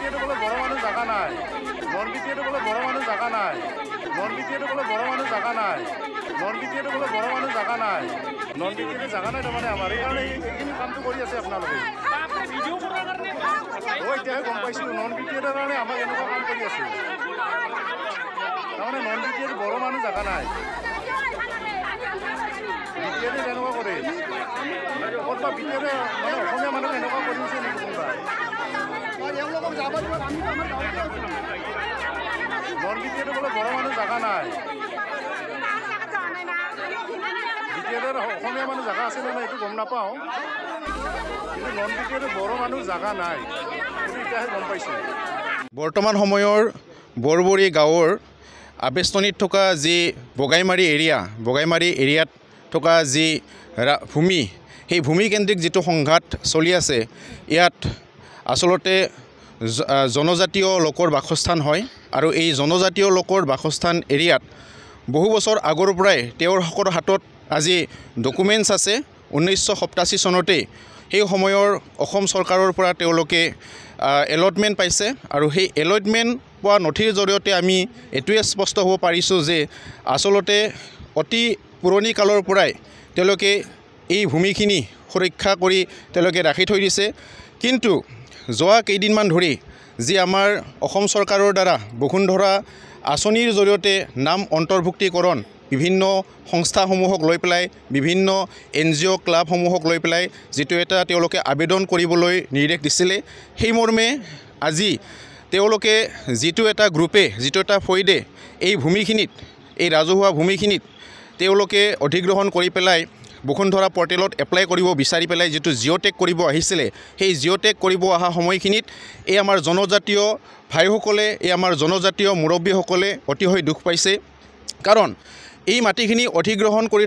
বিটিএটো বলে বড় মানুষ জায়গা নাই নন বিটিএটো বলে বড় মানুষ জায়গা নাই নন বিটিএটো বলে বড় মানুষ জায়গা নাই নন বিটিএটো বলে বড় মানুষ জায়গা নাই নন বিটিএটো জায়গা নাই তাৰমানে আমাৰ এইকাৰণে এইখিনি কামটো কৰি আছে আপোনালোকে এতিয়াহে গম পাইছোঁ নন বিটিএটোৰ কাৰণে আমাক এনেকুৱা কাম কৰি আছে তাৰমানে নন বিটিএটো বড় মানুহ জায়গা নাই বিটিএটো তেনেকুৱা কৰে ক'ৰবাত বিটিএটো মানে অসমীয়া মানুহ এনেকুৱা কৰিছে নেকি কোনোবাই নন বিটিএটো বলে বড় মানুষ জায়গা নাই বিটিএটোৰ অসমীয়া মানুহ জায়গা আছে নে নাই এইটো গম নাপাওঁ কিন্তু নন বিটিএটোৰ বড় মানুহ জায়গা নাই এইটো এতিয়াহে গম পাইছোঁ বৰ্তমান সময়ৰ বৰবৰী গাঁৱৰ আবেষ্টনীত থকা যি বগাইমাৰী এৰিয়াত থকা যি ভূমি সেই ভূমিকেন্দ্ৰিক যিটো সংঘাত চলি আছে ইয়াত আচলতে জনজাতীয় লোকৰ বাসস্থান হয় আৰু এই জনজাতীয় লোকৰ বাসস্থান এৰিয়াত বহু বছৰ আগৰ পৰাই তেওঁলোকৰ হাতত আজি ডকুমেণ্টছ আছে 1987 চনতেই সেই সময়ৰ অসম চৰকাৰৰ পৰা তেওঁলোকে এলটমেণ্ট পাইছে আৰু সেই এলটমেণ্ট পোৱা নথিৰ জৰিয়তে আমি এইটোৱে স্পষ্ট হ'ব পাৰিছোঁ যে আচলতে অতি পুৰণি কালৰ পৰাই তেওঁলোকে এই ভূমিখিনি সুৰক্ষা কৰি তেওঁলোকে ৰাখি থৈ দিছে কিন্তু যোৱা কেইদিনমান ধৰি যি আমাৰ অসম চৰকাৰৰ দ্বাৰা বসুন্ধৰা আঁচনিৰ জৰিয়তে নাম অন্তৰ্ভুক্তিকৰণ বিভিন্ন সংস্থাসমূহক লৈ পেলাই বিভিন্ন NGO ক্লাবসমূহক লৈ পেলাই যিটো এটা তেওঁলোকে আবেদন কৰিবলৈ নিৰ্দেশ দিছিলে সেই মৰ্মে আজি তেওঁলোকে যিটো এটা গ্ৰুপে যিটো এটা ফৈদে এই ভূমিখিনিত এই ৰাজহুৱা ভূমিখিনিত তেওঁলোকে অধিগ্ৰহণ কৰি পেলাই বসুন্ধৰা পৰ্টেলত এপ্লাই কৰিব বিচাৰি পেলাই যিটো জিঅ'টেক কৰিব আহিছিলে সেই জিঅ'টেক কৰিব অহা সময়খিনিত এই আমাৰ জনজাতীয় ভাইসকলে এই আমাৰ জনজাতীয় মুৰব্বীসকলে অতিশয় দুখ পাইছে কাৰণ এই মাটিখিনি অধিগ্ৰহণ কৰি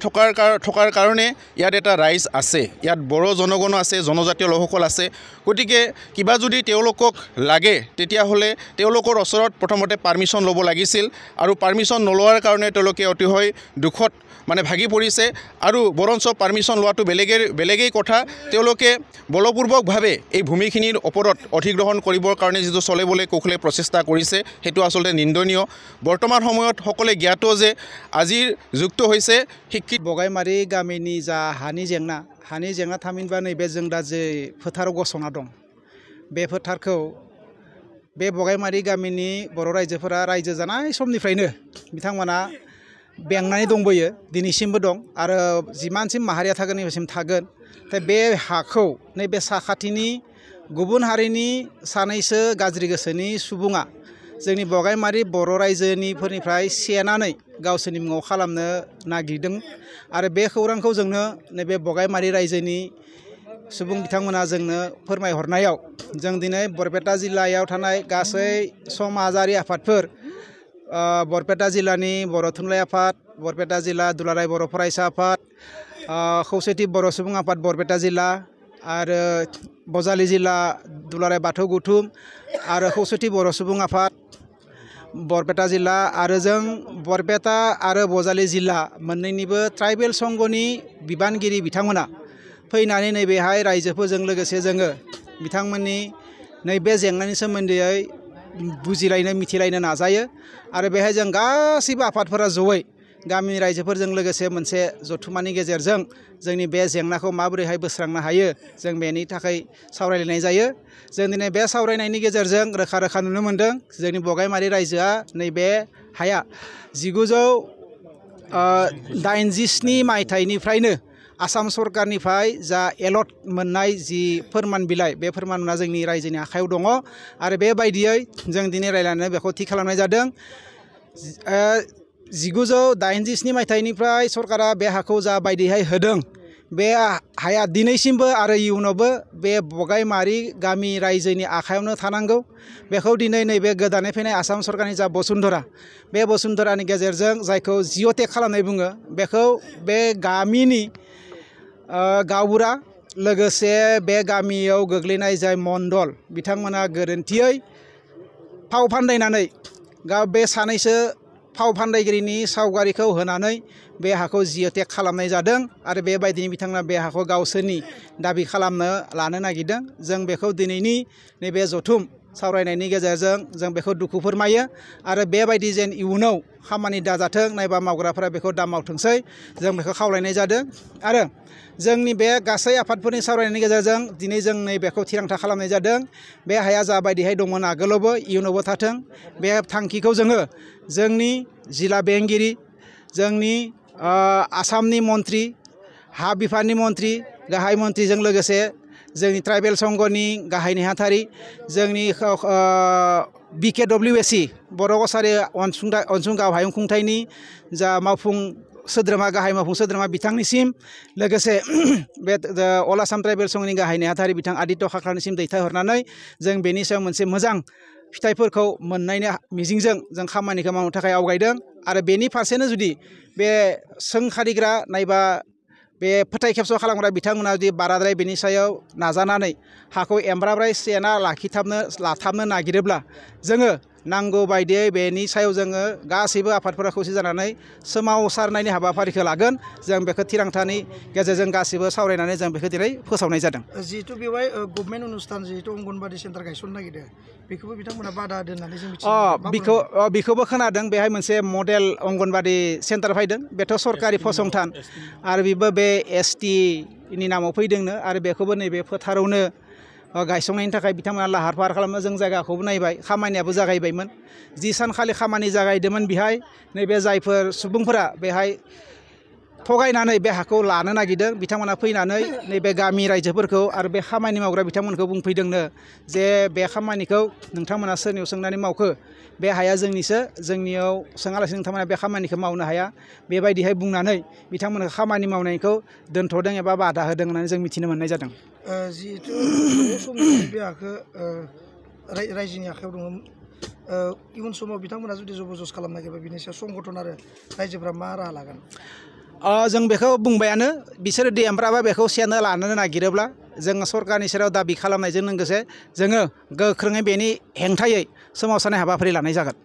থকাৰ কাৰণে ইয়াত এটা ৰাইজ আছে ইয়াত বড়ো জনগণ আছে জনজাতীয় লোকসকল আছে গতিকে কিবা যদি তেওঁলোকক লাগে তেতিয়াহ'লে তেওঁলোকৰ ওচৰত প্ৰথমতে পাৰ্মিশ্যন ল'ব লাগিছিল আৰু পাৰ্মিশ্যন নলোৱাৰ কাৰণে তেওঁলোকে অতিশয় দুখত মানে ভাগি পৰিছে আৰু বৰঞ্চ পাৰ্মিশ্যন লোৱাটো বেলেগেই কথা তেওঁলোকে বলপূৰ্বকভাৱে এই ভূমিখিনিৰ ওপৰত অধিগ্ৰহণ কৰিবৰ কাৰণে যিটো চলিবলৈ কৌশলে প্ৰচেষ্টা কৰিছে সেইটো আচলতে নিন্দনীয় বৰ্তমান সময়ত সকলোৱে জ্ঞাত যে আজিৰ যুগটো হৈছে শিক্ষিত बगाइमारी गामिनि जा हानि जेंना थामहिनबा नैबे जों दा जे फोथाराव गसंना दं बे फोथारखौ बे बगाइमारी गामिनि बर' रायजोफोरा रायजो जानाय समनिफ्रायनो बिथांमोना बेंनानै दंबोयो दिनैसिमबो दं आरो जिमानसिम माहारिया थागोन नैबेसिम थागोन दा बे हाखौ नैबे साखाथिनि गुबुन हारिनि सानैसो गाज्रि गोसोनि सुबुङा जोंनि बगाइमारी बर' रायजोनिफोरनिफ्राय सेनानै गावसोरनि मुङाव खालामनो नागिरदों आरो बे खौरांखौ जोंनो नैबे बगाइमारी रायजोनि सुबुं बिथांमोना जोंनो फोरमायहरनायाव जों दिनै बरपेटा जिल्लायाव थानाय गासै समाजारि आफादफोर बरपेटा जिल्लानि बर' थुनलाइ आफाद बरपेटा जिल्ला दुलाराय बर' फरायसा आफाद खौसेथि बर' सुबुं आफाद बरपेटा जिल्ला आरो बजालि जिल्ला दुलाराय बाथौ गौथुम आरो खौसेथि बर' सुबुं आफाद बरपेटा जिल्ला आरो जों बरपेटा आरो बजालि जिल्ला मोननैनिबो ट्राइबेल संघनि बिबानगिरि बिथांमोना फैनानै नैबेहाय रायजोफोरजों लोगोसे जोङो बिथांमोननि नैबे जेंनानि सोमोन्दै बुजिलायनो मिथिलायनो नाजायो आरो बेहाय जों गासैबो आफादफोरा जयै गामिनि रायजोफोरजों लोगोसे मोनसे जथुमानि गेजेरजों जोंनि बे जेंनाखौ माबोरैहाय बोस्रांनो हायो जों बेनि थाखाय सावरायलायनाय जायो जों दिनै बे सावरायनायनि गेजेरजों रोखा रोखा नुनो मोन्दों जोंनि बगाइमारी रायजोआ नैबे हाया 1987 मायथाइनिफ्रायनो आसाम सरकारनिफ्राय जा एलट मोननाय जि फोरमान बिलाइ बे फोरमाना जोंनि रायजोनि आखायाव दङ आरो बेबायदियै जों दिनै रायलायनानै बेखौ थि खालामनाय जादों 1987 मायथाइनिफ्राय सरकारा बे हाखौ जा बायदिहाय होदों बे हाया दिनैसिमबो आरो इयुनावबो बे बगाइमारी गामि रायजोनि आखायावनो थानांगौ बेखौ दिनै नैबे गोदानै फैनाय आसाम सरकारनि जा बसुन्धरा बे बसुन्धरानि गेजेरजों जायखौ जिअ'टेक खालामनाय बुङो बेखौ बे गामिनि गावबुरा लोगोसे बे गामियाव गोग्लैनाय जाय मण्डल बिथांमोना गोरोन्थियै फाव फान्दायनानै बे सानैसो फाव फान्दायगिरिनि सावगारिखौ होनानै बे हाखौ जिअ'टेक खालामनाय जादों आरो बेबायदिनो बिथांमोना बे हाखौ गावसोरनि दाबि खालामनो लानो नागिरदों जों बेखौ दिनैनि नैबे जथुम सावरायनायनि गेजेरजों जों बेखौ दुखु फोरमायो आरो बेबायदि जेन इयुनाव खामानि दाजाथों नायबा मावग्राफोरा बेखौ दा मावथोंसै जों बेखौ खावलायनाय जादों आरो जोंनि बे गासै आफादफोरनि सावरायनायनि गेजेरजों दिनै जों नैबेखौ थिरांथा खालामनाय जादों बे हाया जाबायदिहाय दंमोन आगोलावबो इयुनावबो थाथों बे थांखिखौ जोङो जोंनि जिल्ला बेंगिरि जोंनि आसामनि मन्त्रि हा बिफाननि मन्त्रि गाहाय मन्त्रिजों लोगोसे जोंनि ट्राइबेल संघनि गाहाय नेहाथारि जोंनि BKWSC बर' कसारि अनसुंथाइ हायुं खुंथायनि जा मावफुं सोद्रोमा गाहाय मावफुं सोद्रोमा बिथांनिसिम लोगोसे बे अल आसाम ट्राइबेल संघनि गाहाय नेहाथारि बिथां आदित्य खाख्रानिसिम दैथायहरनानै जों बेनि सायाव मोनसे मोजां फिथाइफोरखौ मोननायनि मिजिंजों जों खामानिखौ मावनो थाखाय आवगायदों आरो बेनि फारसेनो जुदि बे सोंखारिग्रा नायबा बे फोथाय खेबस' खालामग्रा बिथांमोना जुदि बाराद्राय बेनि सायाव नाजानानै हाखौ एमब्राब्राय सेना लाथाबनो नागिरोब्ला जोङो नांगौ बायदियै बेनि सायाव जोङो गासैबो आफादफोरा खौसे जानानै सोमावसारनायनि हाबाफारिखौ लागोन जों बेखौ थिरांथानि गेजेरजों गासैबो सावरायनानै जों बेखौ दिनै फोसावनाय जादों जिहेतु बेवहाय गभर्नमेन्ट अनुस्थान जिहेतु अंगनबादि सेन्टार गायसननो नागिरदों बेखौबो बिथांमोना बादा होदों होननानै जों मिथियो बेखौबो खोनादों बेहाय मोनसे मडेल अंगनबादि सेन्टार फैदों बेथ' सरकारि फसंथान आरो बेबो बे ST नि नामाव फैदोंनो आरो बेखौबो नैबे फोथारावनो गायसंनायनि थाखाय बिथांमोना लाहार फाहार खालामो जों जायगाखौबो नायबाय खामानियाबो जागायबायमोन जि सानखालि खामानि जागायदोंमोन बेहाय नैबे जायफोर सुबुंफोरा बेहाय थगायनानै बे हाखौ लानो नागिरदों बिथांमोना फैनानै नैबे गामि रायजोफोरखौ आरो बे खामानि मावग्रा बिथांमोनखौ बुंफैदोंनो जे बे खामानिखौ नोंथांमोना सोरनियाव सोंनानै मावखो बे हाया जोंनिसो जोंनियाव सोङालासिनो नोंथांमोना बे खामानिखौ मावनो हाया बेबायदिहाय बुंनानै बिथांमोनखौ खामानि मावनायखौ दोनथ'दों एबा बादा होदों होननानै जों मिथिनो मोननाय जादों जिहेतु गोबाव समनिफ्राय बे हाखौ रायजोनि आखायाव दङ इयुन समाव बिथांमोना जुदि जबरदस्त खालामनो नागिरबा बिनि सायाव संगठन आरो रायजोफ्रा मा राहा लागोन जों बेखौ बुंबायानो बिसोरो एमब्राबा बेखौ सेनो लानो नागिरोब्ला जों सरकारनि सेराव दाबि खालामनायजों लोगोसे जोङो गोख्रोङै बेनि हेंथायै सोमावसारनाय हाबाफारि लानाय जागोन